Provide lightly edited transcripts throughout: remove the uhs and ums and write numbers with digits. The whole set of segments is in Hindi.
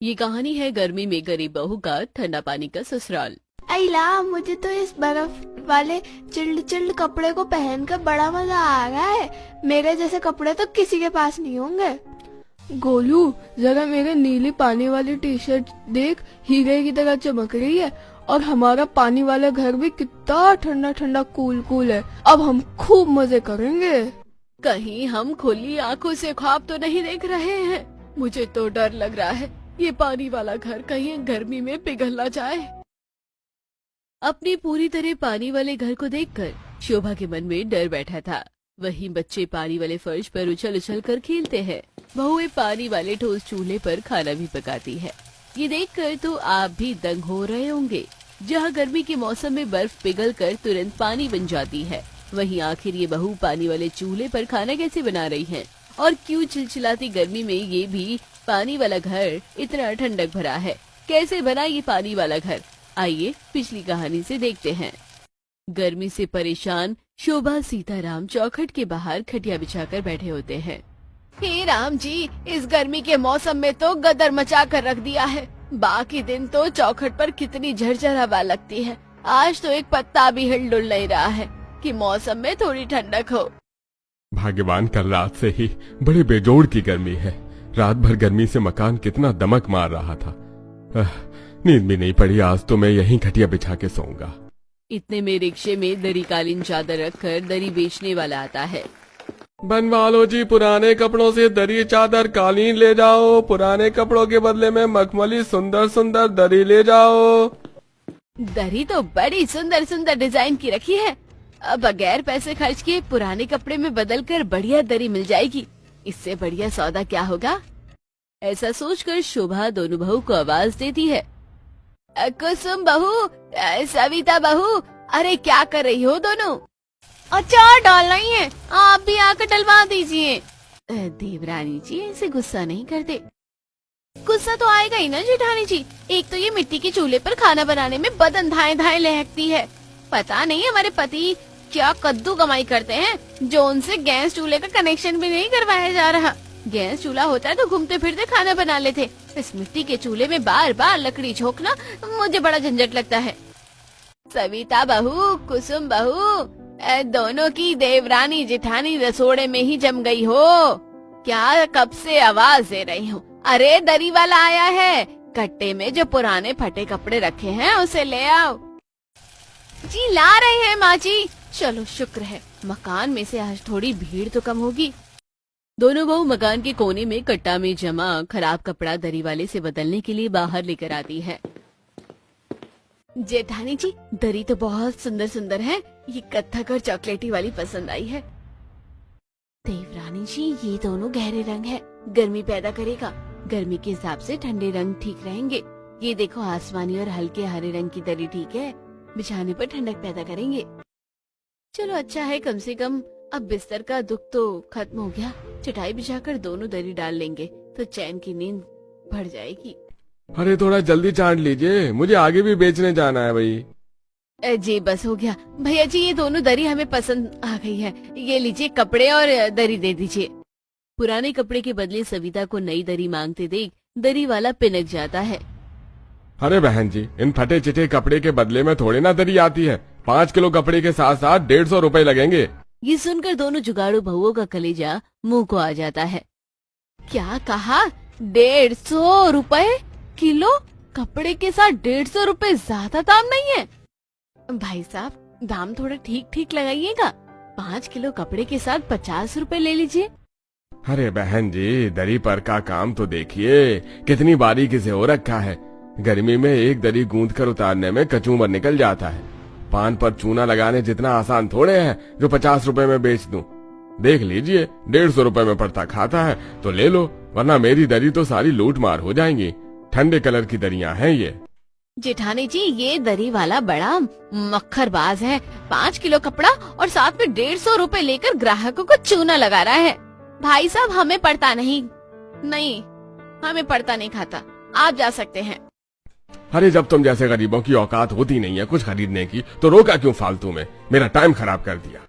ये कहानी है गर्मी में गरीब बहू का ठंडा पानी का ससुराल। अला मुझे तो इस बर्फ वाले चिल्ड चिल्ड कपड़े को पहनकर बड़ा मजा आ रहा है। मेरे जैसे कपड़े तो किसी के पास नहीं होंगे। गोलू, जरा मेरे नीली पानी वाली टी शर्ट देख, हीरे की तरह चमक रही है। और हमारा पानी वाला घर भी कितना ठंडा ठंडा कूल कूल है। अब हम खूब मजे करेंगे। कहीं हम खुली आंखों से ख्वाब तो नहीं देख रहे हैं? मुझे तो डर लग रहा है ये पानी वाला घर कहीं गर्मी में पिघल ना जाए। अपने पूरी तरह पानी वाले घर को देखकर शोभा के मन में डर बैठा था। वहीं बच्चे पानी वाले फर्श पर उछल उछल कर खेलते हैं। बहुएं पानी वाले ठोस चूल्हे पर खाना भी पकाती है। ये देखकर तो आप भी दंग हो रहे होंगे। जहाँ गर्मी के मौसम में बर्फ पिघल कर तुरंत पानी बन जाती है, वहीं आखिर ये बहू पानी वाले चूल्हे पर खाना कैसे बना रही है? और क्यों चिलचिलाती गर्मी में ये भी पानी वाला घर इतना ठंडक भरा है? कैसे बना ये पानी वाला घर? आइए पिछली कहानी से देखते हैं। गर्मी से परेशान शोभा सीताराम चौखट के बाहर खटिया बिछाकर बैठे होते हैं। हे राम जी, इस गर्मी के मौसम में तो गदर मचा कर रख दिया है। बाकी दिन तो चौखट पर कितनी झरझर हवा लगती है, आज तो एक पत्ता भी हिल डुल नहीं रहा है कि मौसम में थोड़ी ठंडक हो। भाग्यवान, कल रात से ही बड़े बेजोड़ की गर्मी है। रात भर गर्मी से मकान कितना दमक मार रहा था। नींद भी नहीं पड़ी। आज तो मैं यहीं खटिया बिछा के सोऊंगा। इतने में रिक्शे में दरी कालीन चादर रखकर दरी बेचने वाला आता है। बनवा लो जी, पुराने कपड़ों से दरी चादर कालीन ले जाओ। पुराने कपड़ों के बदले में मखमली सुंदर सुंदर दरी ले जाओ। दरी तो बड़ी सुंदर सुंदर डिजाइन की रखी है। अब बगैर पैसे खर्च किए पुराने कपड़े में बदल कर बढ़िया दरी मिल जाएगी। इससे बढ़िया सौदा क्या होगा? ऐसा सोचकर शोभा दोनों बहू को आवाज देती है। कुसुम बहू, सविता बहू, अरे क्या कर रही हो दोनों? अचार डालना ही है, आप भी आकर डलवा दीजिए। देवरानी जी ऐसे गुस्सा नहीं करते। गुस्सा तो आएगा ही ना जेठानी जी। एक तो ये मिट्टी के चूल्हे पर खाना बनाने में बदन धाए धाए लहकती है। पता नहीं हमारे पति क्या कद्दू कमाई करते हैं जो उनसे गैस चूल्हे का कनेक्शन भी नहीं करवाया जा रहा। गैस चूल्हा होता तो घूमते फिरते खाना बना लेते। इस मिट्टी के चूल्हे में बार बार लकड़ी झोंकना मुझे बड़ा झंझट लगता है। सविता बहू, कुसुम बहू, दोनों की देवरानी जेठानी रसोड़े में ही जम गई हो। क्या कब से आवाज दे रही हूँ? अरे दरी वाला आया है, कट्टे में जो पुराने फटे कपड़े रखे हैं उसे ले आओ। जी ला रहे हैं माँ जी। चलो शुक्र है, मकान में से आज थोड़ी भीड़ तो कम होगी। दोनों बहू मकान के कोने में कट्टा में जमा खराब कपड़ा दरी वाले से बदलने के लिए बाहर लेकर आती है। जेठानी जी, दरी तो बहुत सुंदर सुंदर है। ये कत्थक और चॉकलेटी वाली पसंद आई है। देवरानी जी, ये दोनों गहरे रंग है, गर्मी पैदा करेगा। गर्मी के हिसाब से ठंडे रंग ठीक रहेंगे। ये देखो, आसमानी और हल्के हरे रंग की दरी ठीक है, बिछाने पर ठंडक पैदा करेंगे। चलो अच्छा है, कम से कम अब बिस्तर का दुख तो खत्म हो गया। चटाई बिछाकर दोनों दरी डाल लेंगे तो चैन की नींद बढ़ जाएगी। अरे थोड़ा जल्दी चाट लीजिए, मुझे आगे भी बेचने जाना है भाई। जी बस हो गया भैया जी, ये दोनों दरी हमें पसंद आ गई है। ये लीजिए कपड़े और दरी दे दीजिए। पुराने कपड़े के बदले सविता को नई दरी मांगते देख दरी वाला पिनक जाता है। अरे बहन जी, इन फटे चिटे कपड़े के बदले में थोड़ी ना दरी आती है। 5 किलो कपड़े के साथ साथ 150 रुपए लगेंगे। ये सुनकर दोनों जुगाड़ू बहुओं का कलेजा मुंह को आ जाता है। क्या कहा? 150 रुपए किलो? कपड़े के साथ 150 रुपए ज्यादा दाम नहीं है? भाई साहब, दाम थोड़ा ठीक ठीक लगाइएगा। 5 किलो कपड़े के साथ 50 रुपए ले लीजिए। अरे बहन जी, दरी पर का काम तो देखिए, कितनी बारीकी से हो रखा है। गर्मी में एक दरी गूंथ कर उतारने में कचूमर निकल जाता है। पान पर चूना लगाने जितना आसान थोड़े है जो 50 रुपए में बेच दूं। देख लीजिए, 150 रुपए में पड़ता खाता है तो ले लो, वरना मेरी दरी तो सारी लूट मार हो जाएंगी। ठंडे कलर की दरियां हैं ये। जेठानी जी, ये दरी वाला बड़ा मक्खरबाज है। 5 किलो कपड़ा और साथ में 150 रुपए लेकर ग्राहकों को चूना लगा रहा है। भाई साहब, हमें पड़ता नहीं, हमें पड़ता नहीं खाता। आप जा सकते हैं। अरे जब तुम जैसे गरीबों की औकात होती नहीं है कुछ खरीदने की, तो रोका क्यों फालतू में? मेरा टाइम खराब कर दिया।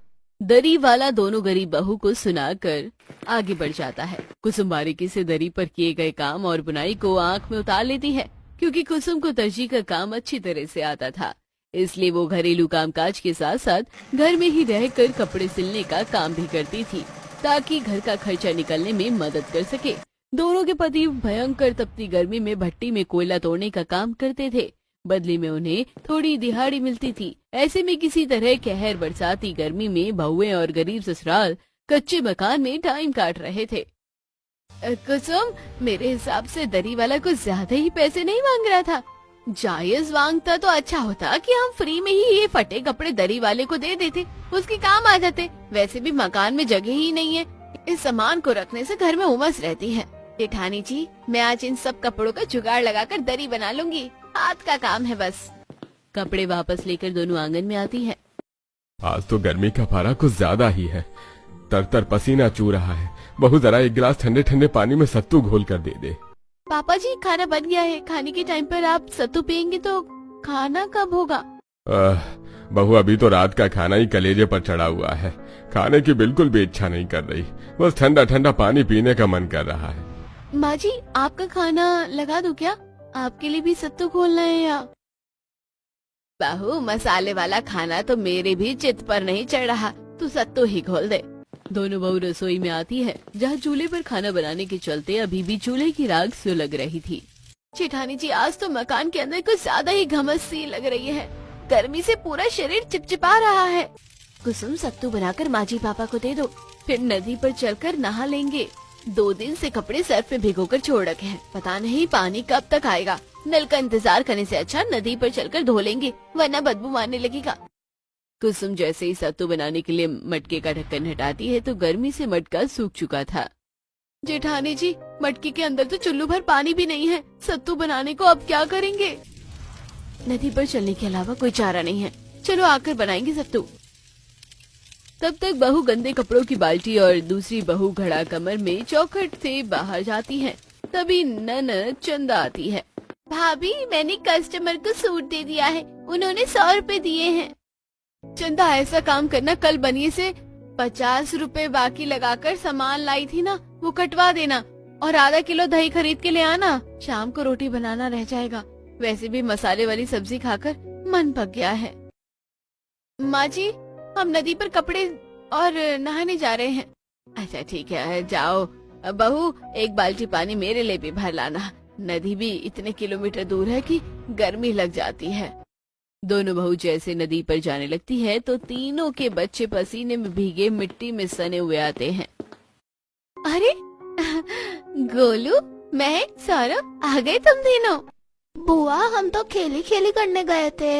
दरी वाला दोनों गरीब बहू को सुनाकर आगे बढ़ जाता है। कुसुम बारीकी से दरी पर किए गए काम और बुनाई को आंख में उतार लेती है, क्योंकि कुसुम को दर्जी का काम अच्छी तरह से आता था। इसलिए वो घरेलू कामकाज के साथ साथ घर में ही रहकर कपड़े सिलने का काम भी करती थी, ताकि घर का खर्चा निकलने में मदद कर सके। दोनों के पति भयंकर तपती गर्मी में भट्टी में कोयला तोड़ने का काम करते थे। बदले में उन्हें थोड़ी दिहाड़ी मिलती थी। ऐसे में किसी तरह कहर बरसाती गर्मी में बहुएं और गरीब ससुराल कच्चे मकान में टाइम काट रहे थे। कुसुम, मेरे हिसाब से दरी वाला कुछ ज्यादा ही पैसे नहीं मांग रहा था। जायज मांगता तो अच्छा होता कि हम फ्री में ही ये फटे कपड़े दरी वाले को दे देते, उसके काम आ जाते। वैसे भी मकान में जगह ही नहीं है, इस सामान को रखने से घर में उमस रहती है। जेठानी जी, मैं आज इन सब कपड़ों का जुगाड़ लगाकर दरी बना लूंगी, हाथ का काम है बस। कपड़े वापस लेकर दोनों आंगन में आती है। आज तो गर्मी का पारा कुछ ज्यादा ही है, तर तर पसीना चू रहा है। बहू जरा एक गिलास ठंडे ठंडे पानी में सत्तू घोल कर दे दे। पापा जी, खाना बन गया है। खाने के टाइम पर आप सत्तू पियेंगे तो खाना कब होगा? बहू, अभी तो रात का खाना ही कलेजे पर चढ़ा हुआ है। खाने की बिल्कुल भी इच्छा नहीं कर रही, बस ठंडा ठंडा पानी पीने का मन कर रहा है। माँ जी, आपका खाना लगा दूं क्या? आपके लिए भी सत्तू खोलना है या? बहू, मसाले वाला खाना तो मेरे भी चित्त पर नहीं चढ़ रहा, तू सत्तू ही खोल दे। दोनों बहू रसोई में आती है, जहाँ चूल्हे पर खाना बनाने के चलते अभी भी चूल्हे की राख सुलग रही थी। जेठानी जी, आज तो मकान के अंदर कुछ ज्यादा ही घमस सी लग रही है। गर्मी से पूरा शरीर चिपचिपा रहा है। कुसुम, सत्तू बनाकर माँ जी पापा को दे दो, फिर नदी पर चलकर नहा लेंगे। 2 दिन से कपड़े सर्फ में भिगोकर छोड़ रखे हैं, पता नहीं पानी कब तक आएगा। नल का इंतजार करने से अच्छा नदी पर चलकर धो लेंगे, वरना बदबू मारने लगेगा। कुसुम जैसे ही सत्तू बनाने के लिए मटके का ढक्कन हटाती है तो गर्मी से मटका सूख चुका था। जेठानी जी, मटके के अंदर तो चुल्लू भर पानी भी नहीं है। सत्तू बनाने को अब क्या करेंगे? नदी पर चलने के अलावा कोई चारा नहीं है, चलो आकर बनाएंगे सत्तू। तब तक बहू गंदे कपड़ों की बाल्टी और दूसरी बहू घड़ा कमर में चौखट से बाहर जाती है। तभी ननद चंदा आती है। भाभी, मैंने कस्टमर को सूट दे दिया है, उन्होंने 100 रुपए दिए हैं। चंदा, ऐसा काम करना, कल बनिए से 50 रुपए बाकी लगाकर सामान लाई थी ना, वो कटवा देना और आधा किलो दही खरीद के ले आना। शाम को रोटी बनाना रह जाएगा। वैसे भी मसाले वाली सब्जी खाकर मन पक गया है। माँ जी, हम नदी पर कपड़े और नहाने जा रहे हैं। अच्छा ठीक है, जाओ। बहू, एक बाल्टी पानी मेरे लिए भी भर लाना। नदी भी इतने किलोमीटर दूर है कि गर्मी लग जाती है। दोनों बहू जैसे नदी पर जाने लगती है तो तीनों के बच्चे पसीने में भीगे मिट्टी में सने हुए आते हैं। अरे गोलू, महक, सौरभ, आ गए तुम तीनों। बुआ, हम तो खेली खेली करने गए थे।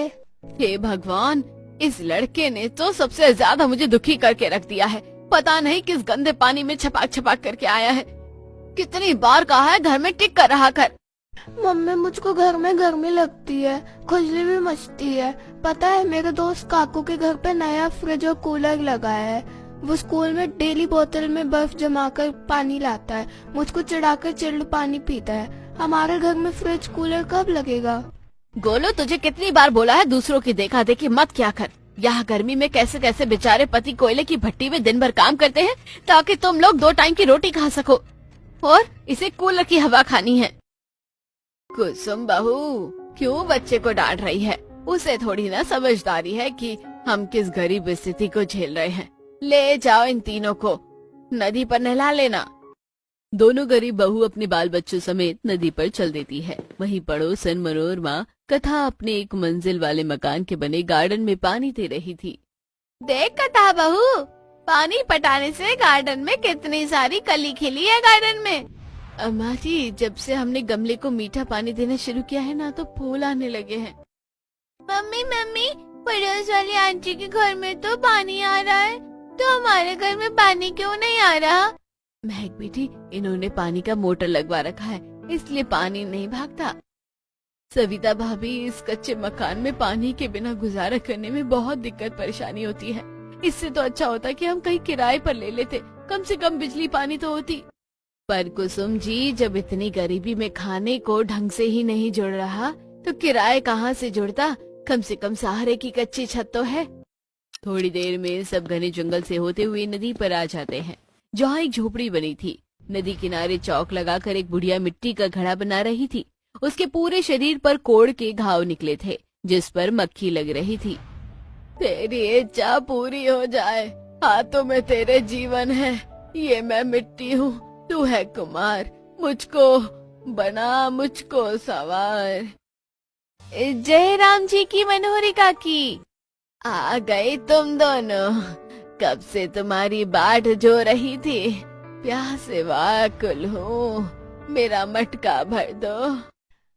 हे भगवान, इस लड़के ने तो सबसे ज्यादा मुझे दुखी करके रख दिया है। पता नहीं किस गंदे पानी में छपाक छपाक करके आया है। कितनी बार कहा है घर में टिक कर रहा कर। मम्मी, मुझको घर में गर्मी लगती है, खुजली भी मचती है। पता है, मेरे दोस्त काकू के घर पे नया फ्रिज और कूलर लगा है। वो स्कूल में डेली बोतल में बर्फ जमाकर पानी लाता है, मुझको चिढ़ाकर चिल्ड पानी पीता है। हमारे घर में फ्रिज कूलर कब लगेगा? गोलू, तुझे कितनी बार बोला है दूसरों की देखा देखी मत क्या कर। यहाँ गर्मी में कैसे कैसे बेचारे पति कोयले की भट्टी में दिन भर काम करते हैं ताकि तुम लोग 2 टाइम की रोटी खा सको, और इसे कूलर की हवा खानी है। कुसुम बहू, क्यों बच्चे को डांट रही है? उसे थोड़ी ना समझदारी है कि हम किस गरीब स्थिति को झेल रहे हैं। ले जाओ इन तीनों को, नदी पर नहला लेना। दोनों गरीब बहू अपने बाल बच्चों समेत नदी पर चल देती है। वहीं पड़ोसन मनोरमा कथा अपने एक मंजिल वाले मकान के बने गार्डन में पानी दे रही थी। देख कथा बहू, पानी पटाने से गार्डन में कितनी सारी कली खिली है गार्डन में। अम्मा जी, जब से हमने गमले को मीठा पानी देना शुरू किया है ना, तो फूल आने लगे हैं। मम्मी मम्मी, पड़ोस वाली आंटी के घर में तो पानी आ रहा है, तो हमारे घर में पानी क्यों नहीं आ रहा? महक बेटी, इन्होंने पानी का मोटर लगवा रखा है, इसलिए पानी नहीं भागता। सविता भाभी, इस कच्चे मकान में पानी के बिना गुजारा करने में बहुत दिक्कत परेशानी होती है। इससे तो अच्छा होता कि हम कहीं किराए पर ले लेते, कम से कम बिजली पानी तो होती। पर कुसुम जी, जब इतनी गरीबी में खाने को ढंग से ही नहीं जुड़ रहा तो किराए कहाँ से जुड़ता? कम से कम सहारे की कच्ची छत तो है। थोड़ी देर में सब घने जंगल से होते हुए नदी पर आ जाते हैं, जहाँ एक झोपड़ी बनी थी। नदी किनारे चौक लगाकर एक बुढ़िया मिट्टी का घड़ा बना रही थी। उसके पूरे शरीर पर कोड़ के घाव निकले थे, जिस पर मक्खी लग रही थी। तेरी इच्छा पूरी हो जाए, हाथों में तेरे जीवन है। ये मैं मिट्टी हूँ, तू है कुमार, मुझको बना, मुझको सवार। जय राम जी की मनोहरी काकी। आ गई तुम दोनों, कब से तुम्हारी बाट जो रही थी, प्यास से व्याकुल हूँ, मेरा मटका भर दो।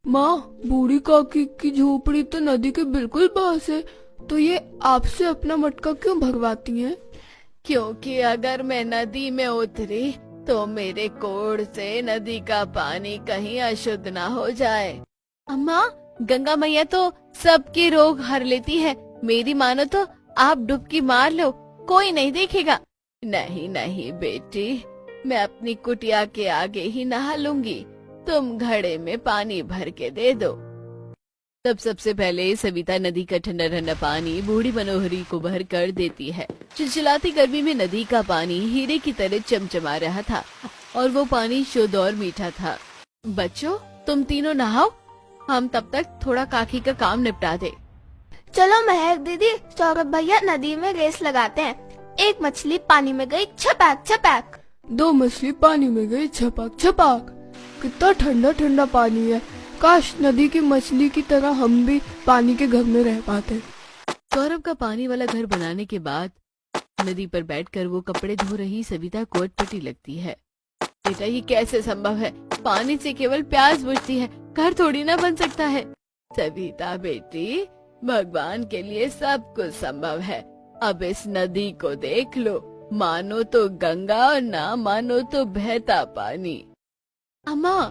माँ, बूढ़ी काकी की झोपड़ी तो नदी के बिल्कुल पास है, तो ये आपसे अपना मटका क्यों भरवाती हैं? क्योंकि अगर मैं नदी में उतरी तो मेरे कोड़ से नदी का पानी कहीं अशुद्ध ना हो जाए। अम्मा, गंगा मैया तो सबके रोग हर लेती है, मेरी मानो तो आप डुबकी मार लो, कोई नहीं देखेगा। नहीं नहीं बेटी, मैं अपनी कुटिया के आगे ही नहा लूंगी, तुम घड़े में पानी भर के दे दो। तब सबसे पहले सविता नदी का ठंडा ठंडा पानी बूढ़ी मनोहरी को भर कर देती है। चिलचिलाती गर्मी में नदी का पानी हीरे की तरह चमचमा रहा था और वो पानी शुद्ध और मीठा था। बच्चों, तुम तीनों नहाओ, हम तब तक थोड़ा काकी का काम निपटा दे। चलो महक दीदी, सौरभ भैया नदी में रेस लगाते हैं। एक मछली पानी में गई छपाक छपाक, 2 मछली पानी में गई छपाक छपाक। कितना ठंडा ठंडा पानी है, काश नदी की मछली की तरह हम भी पानी के घर में रह पाते। सौरभ का पानी वाला घर बनाने के बाद नदी पर बैठकर वो कपड़े धो रही सविता को अटपटी लगती है। बेटा, ये कैसे संभव है? पानी से केवल प्यास बुझती है, घर थोड़ी ना बन सकता है। सविता बेटी, भगवान के लिए सब कुछ संभव है। अब इस नदी को देख लो, मानो तो गंगा और ना मानो तो बहता पानी। अम्मा,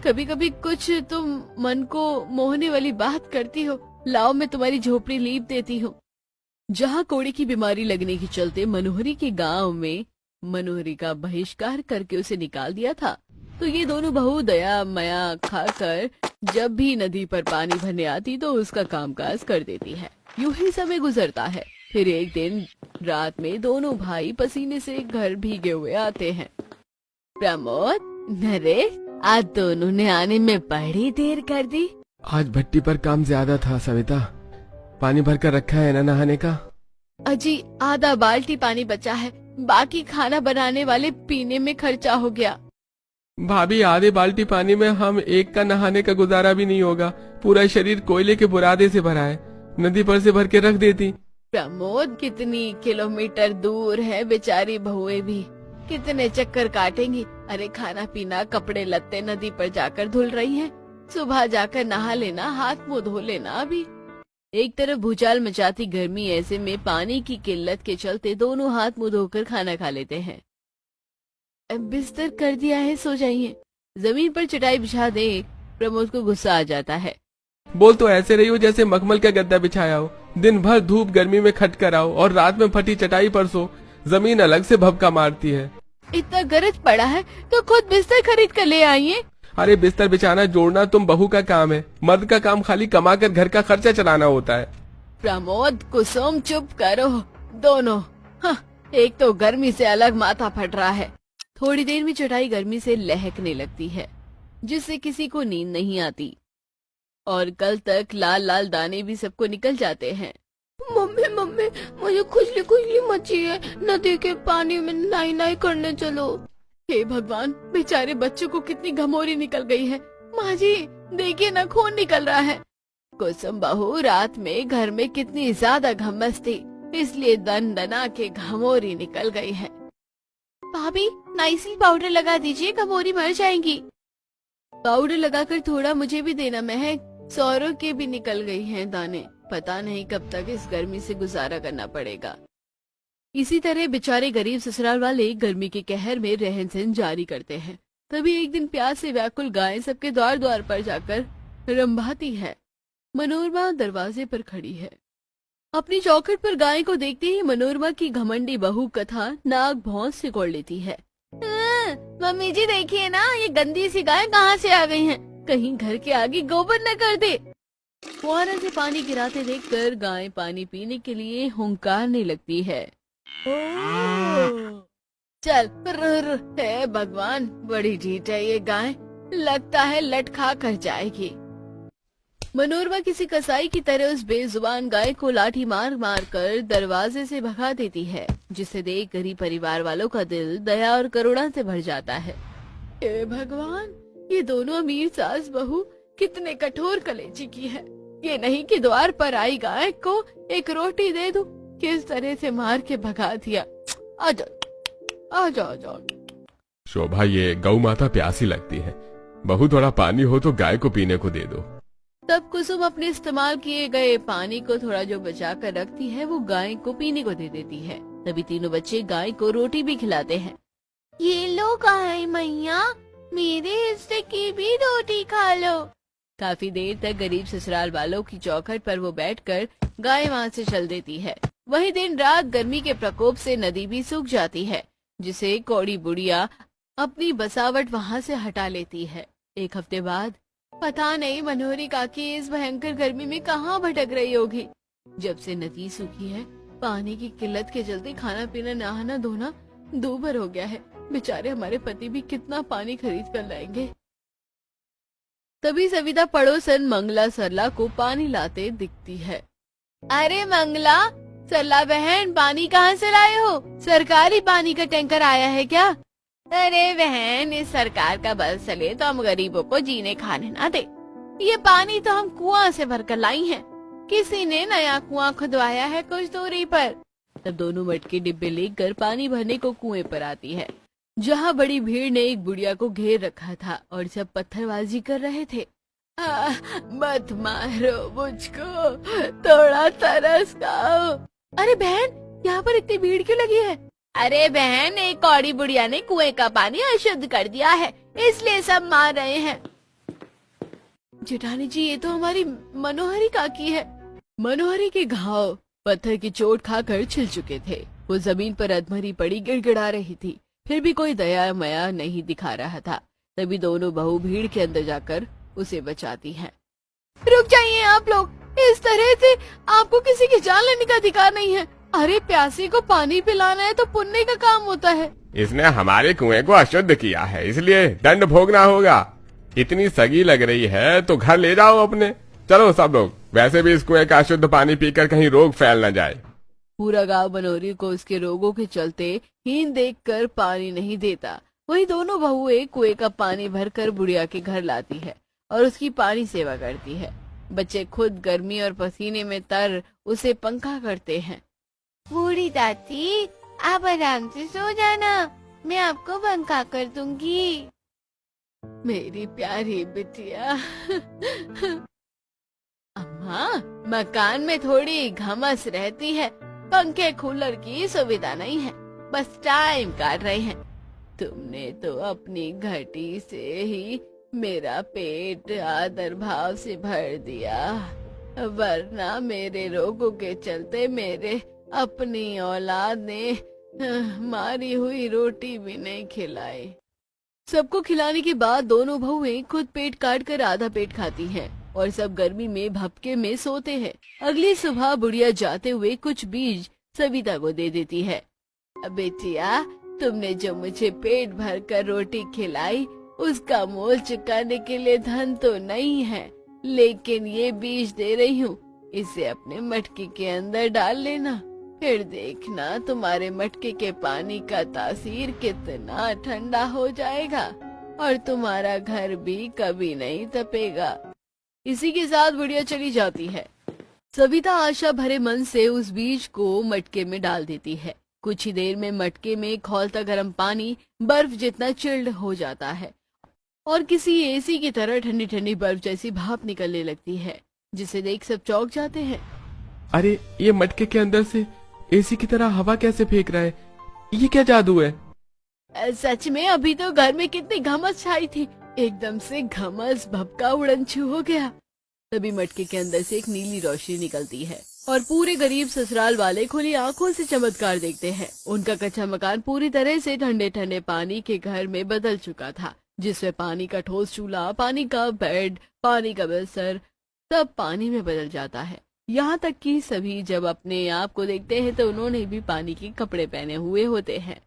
कभी कभी कुछ तुम मन को मोहने वाली बात करती हो, लाओ मैं तुम्हारी झोपड़ी लीप देती हूँ। जहाँ कोड़ी की बीमारी लगने के चलते मनोहरी के गांव में मनोहरी का बहिष्कार करके उसे निकाल दिया था, तो ये दोनों बहू दया मया खाकर जब भी नदी पर पानी भरने आती तो उसका कामकाज कर देती है। यूं ही समय गुजरता है। फिर एक दिन रात में दोनों भाई पसीने से घर भीगे हुए आते हैं। प्रमोद, नरेश, आज दोनों ने आने में बड़ी देर कर दी। आज भट्टी पर काम ज्यादा था सविता, पानी भर कर रखा है ना नहाने का। अजी, आधा बाल्टी पानी बचा है, बाकी खाना बनाने वाले पीने में खर्चा हो गया। भाभी, आधे बाल्टी पानी में हम एक का नहाने का गुजारा भी नहीं होगा, पूरा शरीर कोयले के बुरादे से भरा है, नदी पर से भर के रख देती। प्रमोद, कितनी किलोमीटर दूर है, बेचारी बहुएं भी कितने चक्कर काटेंगी। अरे खाना पीना कपड़े लत्ते नदी पर जाकर धुल रही हैं, सुबह जाकर नहा लेना, हाथ मुंह धो लेना। अभी एक तरफ भूचाल मचाती गर्मी, ऐसे में पानी की किल्लत के चलते दोनों हाथ मुंह धोकर खाना खा लेते हैं। बिस्तर कर दिया है, सो जाइए। जमीन पर चटाई बिछा दे। प्रमोद को गुस्सा आ जाता है। बोल तो ऐसे रही हो जैसे मखमल का गद्दा बिछाया हो, दिन भर धूप गर्मी में खट कर आओ और रात में फटी चटाई पर सो, जमीन अलग से भभका मारती है। इतना गरज पड़ा है तो खुद बिस्तर खरीद कर ले आइए। अरे बिस्तर बिछाना जोड़ना तुम बहू का काम है, मर्द का काम खाली कमा कर घर का खर्चा चलाना होता है। प्रमोद, कुसुम, चुप करो दोनों। हाँ, एक तो गर्मी से अलग माथा फट रहा है। थोड़ी देर में चटाई गर्मी से लहकने लगती है, जिससे किसी को नींद नहीं आती और कल तक लाल लाल दाने भी सबको निकल जाते हैं। मम्मी मम्मी, मुझे खुजली खुजली मची है, नदी के पानी में नाई नाई करने चलो। हे भगवान, बेचारे बच्चों को कितनी घमौरी निकल गई है। माँ जी, देखिए ना, खून निकल रहा है। कुसुम बहू, रात में घर में कितनी ज्यादा घमस थी, इसलिए दन दना के घमौरी निकल गई है। भाभी, नाइसिल पाउडर लगा दीजिए, घमौरी मर जाएंगी। पाउडर लगाकर थोड़ा मुझे भी देना महक, सौरों के भी निकल गई हैं दाने। पता नहीं कब तक इस गर्मी से गुजारा करना पड़ेगा। इसी तरह बेचारे गरीब ससुराल वाले गर्मी के कहर में रहन सहन जारी करते हैं। तभी एक दिन प्यास से व्याकुल गाय सबके द्वार द्वार पर जाकर रंभाती है। मनोरमा दरवाजे पर खड़ी है। अपनी चौखट पर गाय को देखते ही मनोरमा की घमंडी बहू कथा नाक भौंस से कोड़ लेती है। मम्मी जी, देखिए ना, ये गंदी सी गाय कहाँ से आ गई हैं? कहीं घर के आगे गोबर न कर दे। फुहारे से पानी गिराते देखकर गाय पानी पीने के लिए हुंकारने लगती है। चल हे भगवान, बड़ी ढीठ है ये गाय, लगता है लट खा कर जाएगी। मनोरमा किसी कसाई की तरह उस बेजुबान गाय को लाठी मार मार कर दरवाजे से भगा देती है, जिसे देख गरीब परिवार वालों का दिल दया और करुणा से भर जाता है। हे भगवान, ये दोनों अमीर सास बहू कितने कठोर कलेजी की है। ये नहीं कि द्वार पर आई गाय को एक रोटी दे दूं, किस तरह से मार के भगा दिया। आजा। शोभा, ये गौ माता प्यासी लगती है, बहू थोड़ा पानी हो तो गाय को पीने को दे दो। तब कुसुम अपने इस्तेमाल किए गए पानी को थोड़ा जो बचा कर रखती है वो गाय को पीने को दे देती है। तभी तीनों बच्चे गाय को रोटी भी खिलाते हैं। ये लो गाय मैया, मेरे हिस्से की भी रोटी खा लो। काफी देर तक गरीब ससुराल वालों की चौखट पर वो बैठकर गाय वहाँ से चल देती है। वही दिन रात गर्मी के प्रकोप से नदी भी सूख जाती है, जिसे कौड़ी बुढ़िया अपनी बसावट वहाँ से हटा लेती है। एक हफ्ते बाद पता नहीं मनोहरी काकी इस भयंकर गर्मी में कहाँ भटक रही होगी। जब से नदी सूखी है, पानी की किल्लत के चलते खाना पीना नहाना धोना दूभर हो गया है। बेचारे हमारे पति भी कितना पानी खरीद कर लाएंगे। तभी सविता पड़ोसन मंगला सरला को पानी लाते दिखती है। अरे मंगला, सरला बहन, पानी कहाँ से लाए हो? सरकारी पानी का टैंकर आया है क्या? अरे बहन, इस सरकार का बल चले तो हम गरीबों को जीने खाने ना दे। ये पानी तो हम कुआं से भरकर लाई हैं। किसी ने नया कुआं खुदवाया है कुछ दूरी पर। तब दोनों मटके डिब्बे लेकर पानी भरने को कुएं पर आती है, जहाँ बड़ी भीड़ ने एक बुढ़िया को घेर रखा था और सब पत्थरबाजी कर रहे थे। मत मारो मुझको, थोड़ा तरस खाओ। अरे बहन, यहाँ पर इतनी भीड़ क्यों लगी है? अरे बहन, एक कौड़ी बुढ़िया ने कुएं का पानी अशुद्ध कर दिया है, इसलिए सब मार रहे हैं। जेठानी जी, ये तो हमारी मनोहरी काकी है। मनोहरी के घाव पत्थर की चोट खाकर छिल चुके थे। वो जमीन पर अधमरी पड़ी गिड़गिड़ा रही थी, फिर भी कोई दया माया नहीं दिखा रहा था। तभी दोनों बहू भीड़ के अंदर जाकर उसे बचाती हैं। रुक जाइए आप लोग, इस तरह से आपको किसी की जान लेने का अधिकार नहीं है। अरे प्यासे को पानी पिलाना है तो पुण्य का काम होता है। इसने हमारे कुएं को अशुद्ध किया है, इसलिए दंड भोगना होगा। इतनी सगी लग रही है तो घर ले जाओ अपने। चलो सब लोग, वैसे भी इस कुएं का अशुद्ध पानी पीकर कहीं रोग फैल न जाए। पूरा गांव मनोहरी को उसके रोगों के चलते हीन देखकर पानी नहीं देता। वही दोनों बहुएं कुएं का पानी भरकर बुढ़िया के घर लाती है और उसकी पानी सेवा करती है। बच्चे खुद गर्मी और पसीने में तर उसे पंखा करते हैं। बूढ़ी दादी, आप आराम से सो जाना, मैं आपको पंखा कर दूंगी। मेरी प्यारी बिटिया। अम्मा, मकान में थोड़ी घमस रहती है, पंखे कूलर की सुविधा नहीं है, बस टाइम काट रहे हैं। तुमने तो अपनी घटी से ही मेरा पेट आदर भाव से भर दिया, वरना मेरे रोगों के चलते मेरे अपनी औलाद ने मारी हुई रोटी भी नहीं खिलाई। सबको खिलाने के बाद दोनों बहुएं खुद पेट काट कर आधा पेट खाती हैं और सब गर्मी में भपके में सोते हैं। अगली सुबह बुढ़िया जाते हुए कुछ बीज सविता को दे देती है। बेटिया, तुमने जो मुझे पेट भर कर रोटी खिलाई, उसका मोल चुकाने के लिए धन तो नहीं है, लेकिन ये बीज दे रही हूँ, इसे अपने मटके के अंदर डाल लेना। फिर देखना तुम्हारे मटके के पानी का तासीर कितना ठंडा हो जाएगा और तुम्हारा घर भी कभी नहीं तपेगा। इसी के साथ बुढ़िया चली जाती है। सविता आशा भरे मन से उस बीज को मटके में डाल देती है। कुछ ही देर में मटके में खौलता गर्म पानी बर्फ जितना चिल्ड हो जाता है और किसी एसी की तरह ठंडी ठंडी बर्फ जैसी भाप निकलने लगती है, जिसे देख सब चौंक जाते हैं। अरे, ये मटके के अंदर से एसी की तरह हवा कैसे फेंक रहा है? ये क्या जादू है? सच में अभी तो घर में कितनी घमस छाई थी, एकदम से घमस भपका उड़न छू हो गया। तभी मटके के अंदर से एक नीली रोशनी निकलती है और पूरे गरीब ससुराल वाले खुली आंखों से चमत्कार देखते हैं। उनका कच्चा मकान पूरी तरह से ठंडे ठंडे पानी के घर में बदल चुका था, जिसमें पानी का ठोस चूल्हा, पानी का बेड, पानी का बिस्तर, सब पानी में बदल जाता है। यहाँ तक कि सभी जब अपने आप को देखते हैं तो उन्होंने भी पानी के कपड़े पहने हुए होते हैं।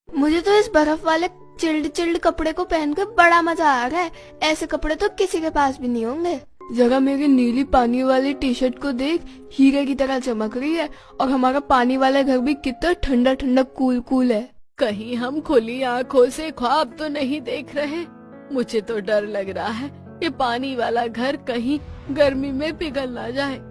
मुझे तो इस बर्फ वाले चिल्ड चिल्ड कपड़े को पहन के बड़ा मजा आ रहा है। ऐसे कपड़े तो किसी के पास भी नहीं होंगे। जरा मेरी नीली पानी वाली टी शर्ट को देख, हीरे की तरह चमक रही है। और हमारा पानी वाला घर भी कितना ठंडा ठंडा कूल कूल है। कहीं हम खुली आंखों से ख्वाब तो नहीं देख रहे। मुझे तो डर लग रहा है कि पानी वाला घर कहीं गर्मी में पिघल ना जाए।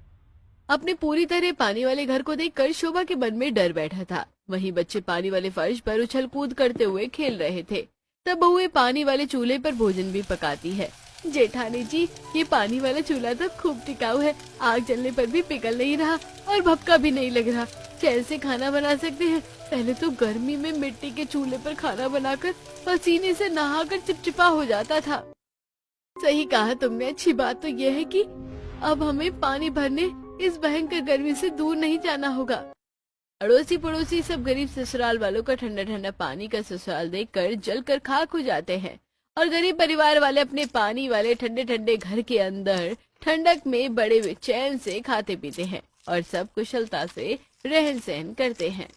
अपने पूरी तरह पानी वाले घर को देखकर शोभा के मन में डर बैठा था। वहीं बच्चे पानी वाले फर्श पर उछल कूद करते हुए खेल रहे थे। तब बहुएं पानी वाले चूल्हे पर भोजन भी पकाती है। जेठानी जी, ये पानी वाला चूल्हा तो खूब टिकाऊ है। आग जलने पर भी पिघल नहीं रहा और भपका भी नहीं लग रहा। कैसे खाना बना सकते हैं? पहले तो गर्मी में मिट्टी के चूल्हे पर खाना बनाकर पसीने से नहाकर चिपचिपा हो जाता था। सही कहा तुमने। अच्छी बात तो यह है कि अब हमें पानी भरने इस भयंकर गर्मी से दूर नहीं जाना होगा। अड़ोसी पड़ोसी सब गरीब ससुराल वालों का ठंडा ठंडा पानी का ससुराल देखकर जलकर खाक हो जाते हैं और गरीब परिवार वाले अपने पानी वाले ठंडे ठंडे घर के अंदर ठंडक में बड़े चैन से खाते पीते हैं और सब कुशलता से रहन सहन करते हैं।